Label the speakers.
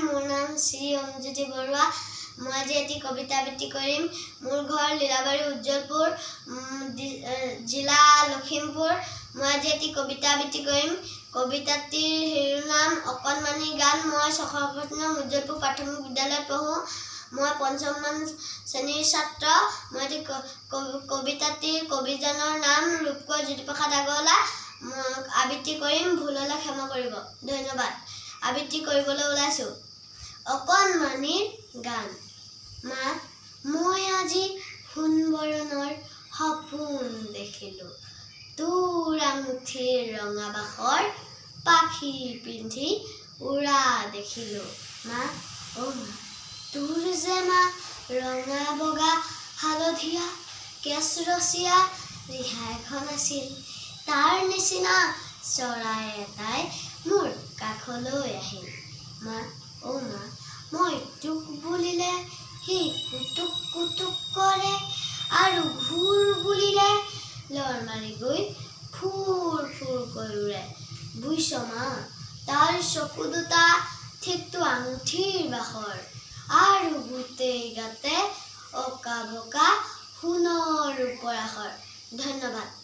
Speaker 1: মোৰ নাম শ্ৰী অঞ্জুতি বৰুৱা। মই আজি এটি কবিতা আবৃত্তি কৰিম। মোৰ ঘৰ লীলাবাৰী উজ্জ্বলপুৰ, জিলা লখিমপুৰ। মই আজি এটি কবিতা আবৃত্তি কৰিম। কবিতাটিৰ শিৰোনাম অকণমানি গান। মই ৬শ উজ্জ্বলপুৰ প্ৰাথমিক বিদ্যালয়ত পঢ়োঁ। মই ৫ম শ্ৰেণীৰ ছাত্ৰ। মই এটি কবিতাটিৰ কবিজনৰ নাম ৰূপকোঁৱৰ জ্যোতিপ্ৰসাদ আগৰৱালা। আবৃত্তি কৰিম, ভুল হ'লে ক্ষমা কৰিব। ধন্যবাদ। আবৃত্তি কৰিবলৈ ওলাইছোঁ। অকণমানিৰ গান। মা, মই আজি সোণবৰণৰ সপোন দেখিলোঁ। তোৰ আঙুঠিৰ ৰঙা বাখৰ পাখি পিন্ধি উৰা দেখিলোঁ। মা, অ' মা, তোৰ যে মা ৰঙা বগা হালধীয়া কেচৰচীয়া ৰিহা এখন আছিল। তাৰ নিচিনা চৰাই এটাই মোৰ কাষলৈ আহিল। মা, অ' মা, মই তোক বুলিলে সি কুটুক কুটুক কৰে আৰু ঘূৰ বুলিলে লৰ মাৰি গৈ ফুৰ ফুৰকৈ উৰে। বুজিছ মা, তাৰ চকু দুটা ঠিকটো আঙুঠিৰ বাখৰ আৰু গোটেই গাতে অঁকা বকা সোণৰ ৰূপৰ আখৰ। ধন্যবাদ।